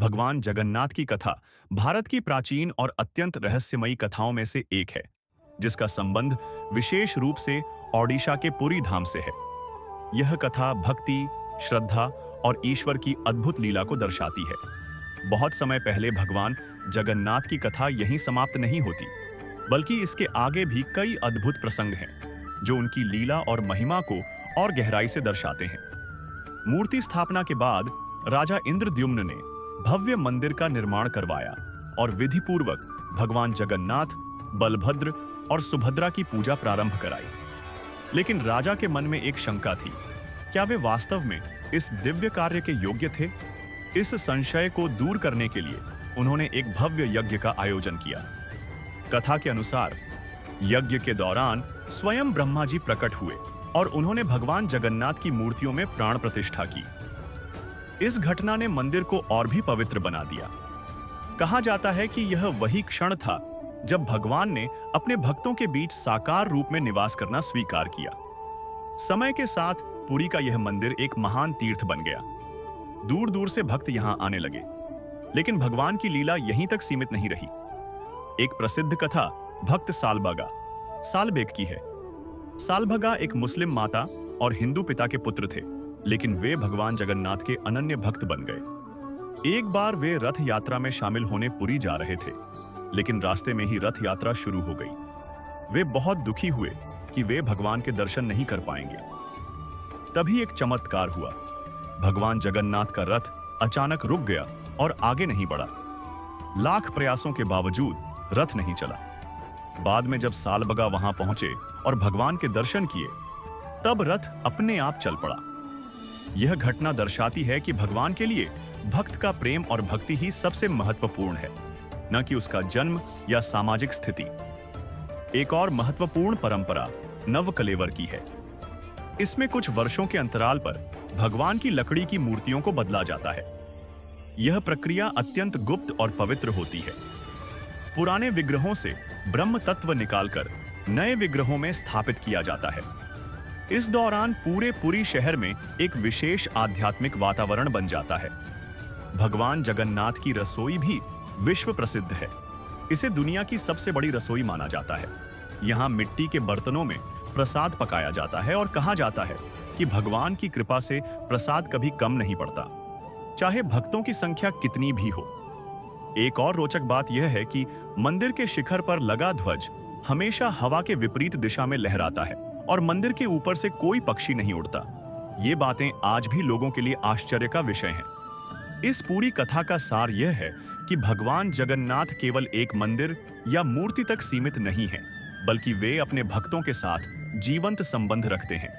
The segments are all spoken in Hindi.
भगवान जगन्नाथ की कथा भारत की प्राचीन और अत्यंत रहस्यमयी कथाओं में से एक है, जिसका संबंध विशेष रूप से ओडिशा के पुरी धाम से है। यह कथा भक्ति, श्रद्धा और ईश्वर की अद्भुत लीला को दर्शाती है। बहुत समय पहले भगवान जगन्नाथ की कथा यहीं समाप्त नहीं होती, बल्कि इसके आगे भी कई अद्भुत प्रसंग हैं, जो उनकी लीला और महिमा को और गहराई से दर्शाते हैं। मूर्ति स्थापना के बाद राजा इंद्रद्युम्न ने भव्य मंदिर का निर्माण करवाया और विधिपूर्वक भगवान जगन्नाथ, बलभद्र और सुभद्रा की पूजा प्रारंभ कराई। लेकिन राजा के मन में एक शंका थी, क्या वे वास्तव में इस दिव्य कार्य के योग्य थे? इस संशय को दूर करने के लिए उन्होंने एक भव्य यज्ञ का आयोजन किया। कथा के अनुसार यज्ञ के दौरान स्वयं ब्रह्मा जी प्रकट हुए और उन्होंने भगवान जगन्नाथ की मूर्तियों में प्राण प्रतिष्ठा की। इस घटना ने मंदिर को और भी पवित्र बना दिया। कहा जाता है कि यह वही क्षण था जब भगवान ने अपने भक्तों के बीच साकार रूप में निवास करना स्वीकार किया। समय के साथ पुरी का यह मंदिर एक महान तीर्थ बन गया। दूर दूर से भक्त यहां आने लगे। लेकिन भगवान की लीला यहीं तक सीमित नहीं रही। एक प्रसिद्ध कथा भक्त सालबेग की है। सालभगा एक मुस्लिम माता और हिंदू पिता के पुत्र थे, लेकिन वे भगवान जगन्नाथ के अनन्य भक्त बन गए। एक बार वे रथ यात्रा में शामिल होने पुरी जा रहे थे, लेकिन रास्ते में ही रथ यात्रा शुरू हो गई। वे बहुत दुखी हुए कि वे भगवान के दर्शन नहीं कर पाएंगे। तभी एक चमत्कार हुआ। भगवान जगन्नाथ का रथ अचानक रुक गया और आगे नहीं बढ़ा। लाख प्रयासों के बावजूद रथ नहीं चला। बाद में जब सालबगा वहां पहुंचे और भगवान के दर्शन किए, तब रथ अपने आप चल पड़ा। यह घटना दर्शाती है कि भगवान के लिए भक्त का प्रेम और भक्ति ही सबसे महत्वपूर्ण है, न कि उसका जन्म या सामाजिक स्थिति। एक और महत्वपूर्ण परंपरा नवकलेवर की है। इसमें कुछ वर्षों के अंतराल पर भगवान की लकड़ी की मूर्तियों को बदला जाता है। यह प्रक्रिया अत्यंत गुप्त और पवित्र होती है। पुराने विग्रहों से ब्रह्म तत्व निकालकर नए विग्रहों में स्थापित किया जाता है। इस दौरान पूरे पुरी शहर में एक विशेष आध्यात्मिक वातावरण बन जाता है। भगवान जगन्नाथ की रसोई भी विश्व प्रसिद्ध है। इसे दुनिया की सबसे बड़ी रसोई माना जाता है। यहाँ मिट्टी के बर्तनों में प्रसाद पकाया जाता है और कहा जाता है कि भगवान की कृपा से प्रसाद कभी कम नहीं पड़ता, चाहे भक्तों की संख्या कितनी भी हो। एक और रोचक बात यह है कि मंदिर के शिखर पर लगा ध्वज हमेशा हवा के विपरीत दिशा में लहराता है और मंदिर के ऊपर से कोई पक्षी नहीं उड़ता। ये बातें आज भी लोगों के लिए आश्चर्य का विषय हैं। इस पूरी कथा का सार यह है कि भगवान जगन्नाथ केवल एक मंदिर या मूर्ति तक सीमित नहीं है, बल्कि वे अपने भक्तों के साथ जीवंत संबंध रखते हैं।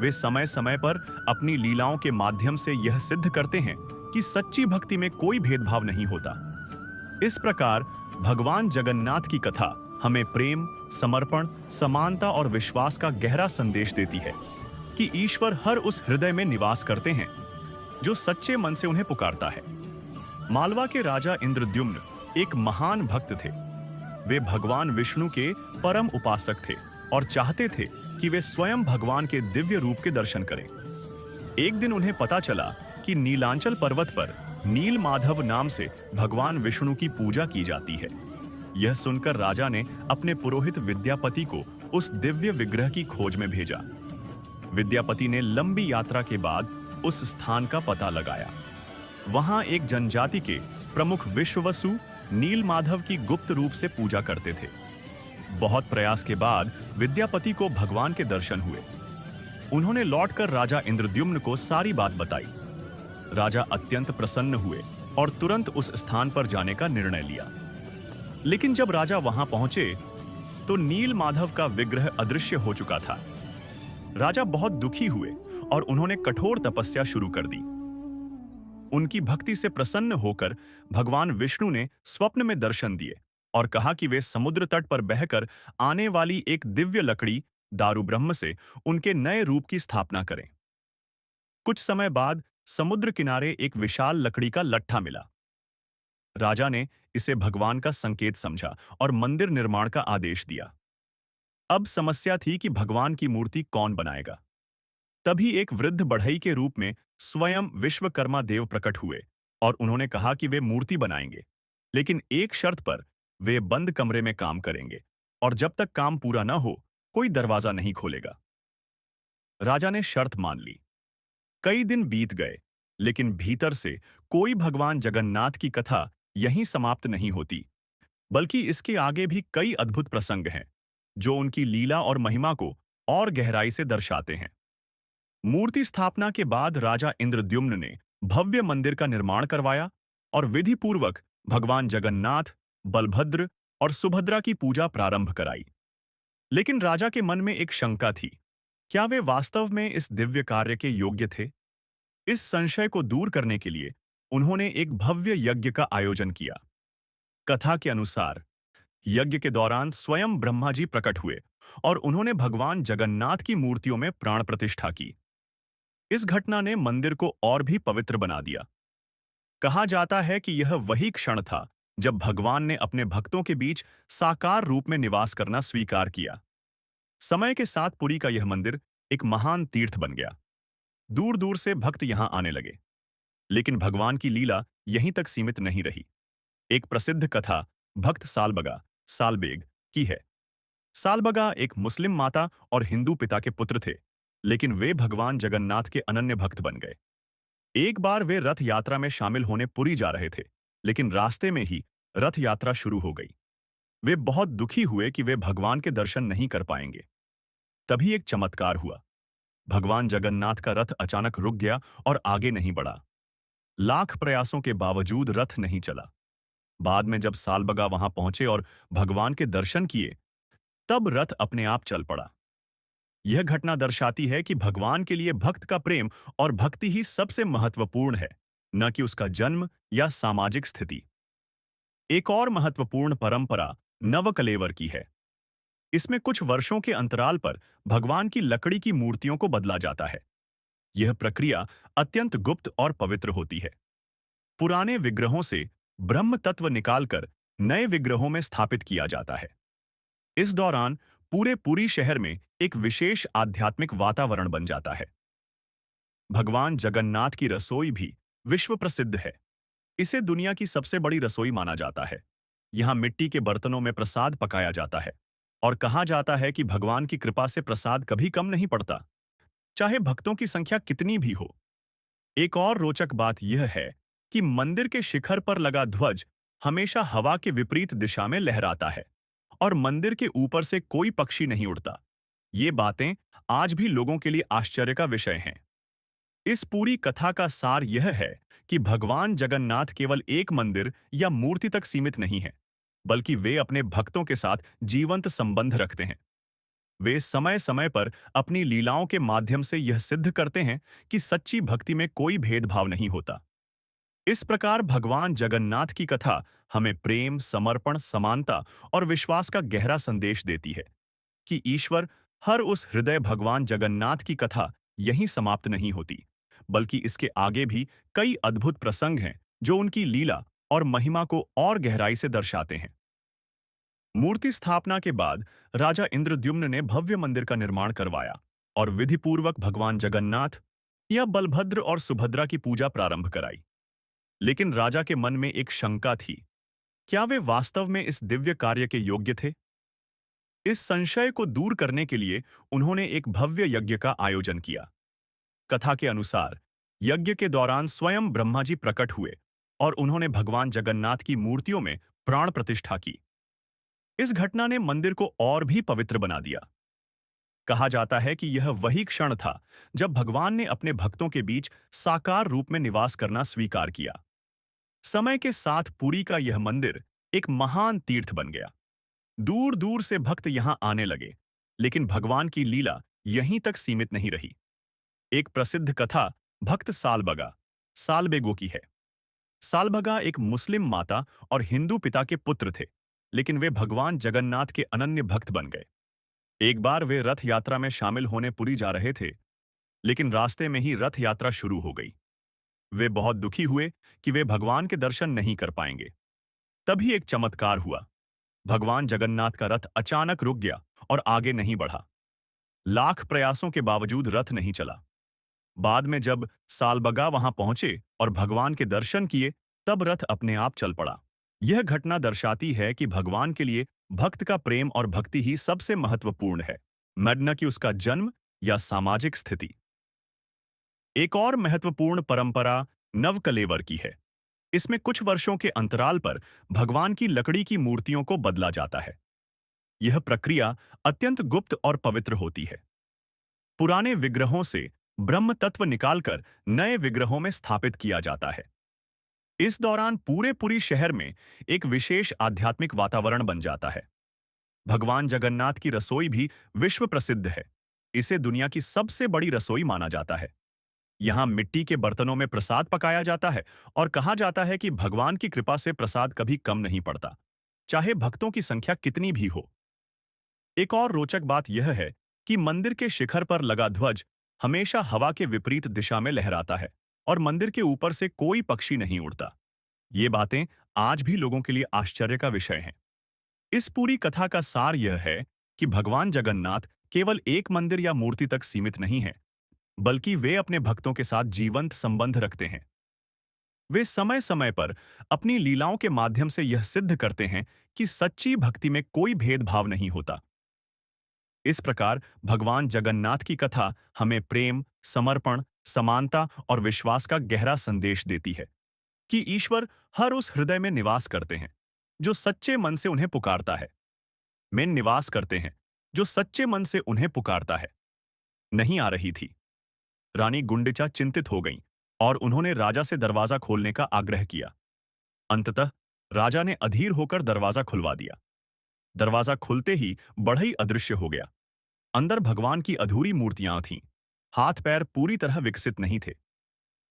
वे समय समय पर अपनी लीलाओं के माध्यम से यह सिद्ध करते हैं कि सच्ची भक्ति में कोई भेदभाव नहीं होता। इस प्रकार भगवान जगन्नाथ की कथा हमें प्रेम, समर्पण, समानता और विश्वास का गहरा संदेश देती है कि ईश्वर हर उस हृदय में निवास करते हैं जो सच्चे मन से उन्हें पुकारता है। मालवा के राजा इंद्रद्युम्न एक महान भक्त थे। वे भगवान विष्णु के परम उपासक थे और चाहते थे कि वे स्वयं भगवान के दिव्य रूप के दर्शन करें। एक दिन उन्हें पता चला कि नीलांचल पर्वत पर नील माधव नाम से भगवान विष्णु की पूजा की जाती है। यह सुनकर राजा ने अपने पुरोहित विद्यापति को उस दिव्य विग्रह की खोज में भेजा। विद्यापति ने लंबी यात्रा के बाद उस स्थान का पता लगाया। वहां एक जनजाति के प्रमुख विश्ववसु नील माधव की गुप्त रूप से पूजा करते थे। बहुत प्रयास के बाद विद्यापति को भगवान के दर्शन हुए। उन्होंने लौटकर राजा इंद्रद्युम्न को सारी बात बताई। राजा अत्यंत प्रसन्न हुए और तुरंत उस स्थान पर जाने का निर्णय लिया। लेकिन जब राजा वहां पहुंचे तो नील माधव का विग्रह अदृश्य हो चुका था। राजा बहुत दुखी हुए और उन्होंने कठोर तपस्या शुरू कर दी। उनकी भक्ति से प्रसन्न होकर भगवान विष्णु ने स्वप्न में दर्शन दिए और कहा कि वे समुद्र तट पर बहकर आने वाली एक दिव्य लकड़ी दारू ब्रह्म से उनके नए रूप की स्थापना करें। कुछ समय बाद समुद्र किनारे एक विशाल लकड़ी का लट्ठा मिला। राजा ने इसे भगवान का संकेत समझा और मंदिर निर्माण का आदेश दिया। अब समस्या थी कि भगवान की मूर्ति कौन बनाएगा। तभी एक वृद्ध बढ़ई के रूप में स्वयं विश्वकर्मा देव प्रकट हुए और उन्होंने कहा कि वे मूर्ति बनाएंगे, लेकिन एक शर्त पर। वे बंद कमरे में काम करेंगे और जब तक काम पूरा न हो, कोई दरवाजा नहीं खोलेगा। राजा ने शर्त मान ली। कई दिन बीत गए, लेकिन भीतर से कोई भगवान जगन्नाथ की कथा यहीं समाप्त नहीं होती, बल्कि इसके आगे भी कई अद्भुत प्रसंग हैं, जो उनकी लीला और महिमा को और गहराई से दर्शाते हैं। मूर्ति स्थापना के बाद राजा इंद्रद्युम्न ने भव्य मंदिर का निर्माण करवाया और विधि पूर्वक भगवान जगन्नाथ, बलभद्र और सुभद्रा की पूजा प्रारंभ कराई। लेकिन राजा के मन में एक शंका थी। क्या वे वास्तव में इस दिव्य कार्य के योग्य थे? इस संशय को दूर करने के लिए उन्होंने एक भव्य यज्ञ का आयोजन किया। कथा के अनुसार यज्ञ के दौरान स्वयं ब्रह्मा जी प्रकट हुए और उन्होंने भगवान जगन्नाथ की मूर्तियों में प्राण प्रतिष्ठा की। इस घटना ने मंदिर को और भी पवित्र बना दिया। कहा जाता है कि यह वही क्षण था जब भगवान ने अपने भक्तों के बीच साकार रूप में निवास करना स्वीकार किया। समय के साथ पुरी का यह मंदिर एक महान तीर्थ बन गया। दूर दूर से भक्त यहां आने लगे। लेकिन भगवान की लीला यहीं तक सीमित नहीं रही। एक प्रसिद्ध कथा भक्त सालबगा सालबेग की है। सालबगा एक मुस्लिम माता और हिंदू पिता के पुत्र थे, लेकिन वे भगवान जगन्नाथ के अनन्य भक्त बन गए। एक बार वे रथ यात्रा में शामिल होने पुरी जा रहे थे, लेकिन रास्ते में ही रथ यात्रा शुरू हो गई। वे बहुत दुखी हुए कि वे भगवान के दर्शन नहीं कर पाएंगे। तभी एक चमत्कार हुआ। भगवान जगन्नाथ का रथ अचानक रुक गया और आगे नहीं बढ़ा। लाख प्रयासों के बावजूद रथ नहीं चला। बाद में जब सालबगा वहां पहुंचे और भगवान के दर्शन किए, तब रथ अपने आप चल पड़ा। यह घटना दर्शाती है कि भगवान के लिए भक्त का प्रेम और भक्ति ही सबसे महत्वपूर्ण है, न कि उसका जन्म या सामाजिक स्थिति। एक और महत्वपूर्ण परंपरा नवकलेवर की है। इसमें कुछ वर्षों के अंतराल पर भगवान की लकड़ी की मूर्तियों को बदला जाता है। यह प्रक्रिया अत्यंत गुप्त और पवित्र होती है। पुराने विग्रहों से ब्रह्म तत्व निकालकर नए विग्रहों में स्थापित किया जाता है। इस दौरान पूरे पुरी शहर में एक विशेष आध्यात्मिक वातावरण बन जाता है। भगवान जगन्नाथ की रसोई भी विश्व प्रसिद्ध है। इसे दुनिया की सबसे बड़ी रसोई माना जाता है। यहाँ मिट्टी के बर्तनों में प्रसाद पकाया जाता है और कहा जाता है कि भगवान की कृपा से प्रसाद कभी कम नहीं पड़ता, चाहे भक्तों की संख्या कितनी भी हो। एक और रोचक बात यह है कि मंदिर के शिखर पर लगा ध्वज हमेशा हवा के विपरीत दिशा में लहराता है और मंदिर के ऊपर से कोई पक्षी नहीं उड़ता। ये बातें आज भी लोगों के लिए आश्चर्य का विषय हैं। इस पूरी कथा का सार यह है कि भगवान जगन्नाथ केवल एक मंदिर या मूर्ति तक सीमित नहीं है, बल्कि वे अपने भक्तों के साथ जीवंत संबंध रखते हैं। वे समय समय पर अपनी लीलाओं के माध्यम से यह सिद्ध करते हैं कि सच्ची भक्ति में कोई भेदभाव नहीं होता। इस प्रकार भगवान जगन्नाथ की कथा हमें प्रेम, समर्पण, समानता और विश्वास का गहरा संदेश देती है कि ईश्वर हर उस हृदय भगवान जगन्नाथ की कथा यहीं समाप्त नहीं होती, बल्कि इसके आगे भी कई अद्भुत प्रसंग हैं जो उनकी लीला और महिमा को और गहराई से दर्शाते हैं। मूर्ति स्थापना के बाद राजा इंद्रद्युम्न ने भव्य मंदिर का निर्माण करवाया और विधिपूर्वक भगवान जगन्नाथ या बलभद्र और सुभद्रा की पूजा प्रारंभ कराई। लेकिन राजा के मन में एक शंका थी। क्या वे वास्तव में इस दिव्य कार्य के योग्य थे? इस संशय को दूर करने के लिए उन्होंने एक भव्य यज्ञ का आयोजन किया। कथा के अनुसार यज्ञ के दौरान स्वयं ब्रह्मा जी प्रकट हुए और उन्होंने भगवान जगन्नाथ की मूर्तियों में प्राण प्रतिष्ठा की। इस घटना ने मंदिर को और भी पवित्र बना दिया। कहा जाता है कि यह वही क्षण था जब भगवान ने अपने भक्तों के बीच साकार रूप में निवास करना स्वीकार किया। समय के साथ पुरी का यह मंदिर एक महान तीर्थ बन गया। दूर दूर से भक्त यहां आने लगे, लेकिन भगवान की लीला यहीं तक सीमित नहीं रही। एक प्रसिद्ध कथा भक्त सालबगा सालबेगो की है। सालबगा एक मुस्लिम माता और हिंदू पिता के पुत्र थे, लेकिन वे भगवान जगन्नाथ के अनन्य भक्त बन गए। एक बार वे रथ यात्रा में शामिल होने पुरी जा रहे थे, लेकिन रास्ते में ही रथ यात्रा शुरू हो गई। वे बहुत दुखी हुए कि वे भगवान के दर्शन नहीं कर पाएंगे। तभी एक चमत्कार हुआ। भगवान जगन्नाथ का रथ अचानक रुक गया और आगे नहीं बढ़ा। लाख प्रयासों के बावजूद रथ नहीं चला। बाद में जब सालबगा वहां पहुंचे और भगवान के दर्शन किए, तब रथ अपने आप चल पड़ा। यह घटना दर्शाती है कि भगवान के लिए भक्त का प्रेम और भक्ति ही सबसे महत्वपूर्ण है, न कि उसका जन्म या सामाजिक स्थिति। एक और महत्वपूर्ण परंपरा नवकलेवर की है। इसमें कुछ वर्षों के अंतराल पर भगवान की लकड़ी की मूर्तियों को बदला जाता है। यह प्रक्रिया अत्यंत गुप्त और पवित्र होती है। पुराने विग्रहों से ब्रह्म तत्व निकालकर नए विग्रहों में स्थापित किया जाता है। इस दौरान पूरे पुरी शहर में एक विशेष आध्यात्मिक वातावरण बन जाता है। भगवान जगन्नाथ की रसोई भी विश्व प्रसिद्ध है। इसे दुनिया की सबसे बड़ी रसोई माना जाता है। यहाँ मिट्टी के बर्तनों में प्रसाद पकाया जाता है और कहा जाता है कि भगवान की कृपा से प्रसाद कभी कम नहीं पड़ता, चाहे भक्तों की संख्या कितनी भी हो। एक और रोचक बात यह है कि मंदिर के शिखर पर लगा ध्वज हमेशा हवा के विपरीत दिशा में लहराता है और मंदिर के ऊपर से कोई पक्षी नहीं उड़ता। ये बातें आज भी लोगों के लिए आश्चर्य का विषय हैं। इस पूरी कथा का सार यह है कि भगवान जगन्नाथ केवल एक मंदिर या मूर्ति तक सीमित नहीं है, बल्कि वे अपने भक्तों के साथ जीवंत संबंध रखते हैं। वे समय समय पर अपनी लीलाओं के माध्यम से यह सिद्ध करते हैं कि सच्ची भक्ति में कोई भेदभाव नहीं होता। इस प्रकार भगवान जगन्नाथ की कथा हमें प्रेम, समर्पण, समानता और विश्वास का गहरा संदेश देती है कि ईश्वर हर उस हृदय में निवास करते हैं जो सच्चे मन से उन्हें पुकारता है। में निवास करते हैं जो सच्चे मन से उन्हें पुकारता है। नहीं आ रही थी। रानी गुंडिचा चिंतित हो गईं और उन्होंने राजा से दरवाजा खोलने का आग्रह किया। अंततः राजा ने अधीर होकर दरवाजा खुलवा दिया। दरवाजा खुलते ही बढ़ई अदृश्य हो गया। अंदर भगवान की अधूरी मूर्तियां थीं। हाथ पैर पूरी तरह विकसित नहीं थे।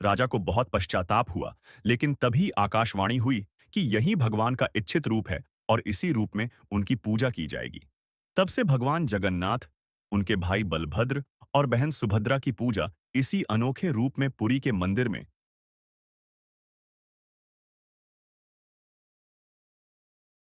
राजा को बहुत पश्चाताप हुआ, लेकिन तभी आकाशवाणी हुई कि यही भगवान का इच्छित रूप है और इसी रूप में उनकी पूजा की जाएगी। तब से भगवान जगन्नाथ, उनके भाई बलभद्र और बहन सुभद्रा की पूजा इसी अनोखे रूप में पुरी के मंदिर में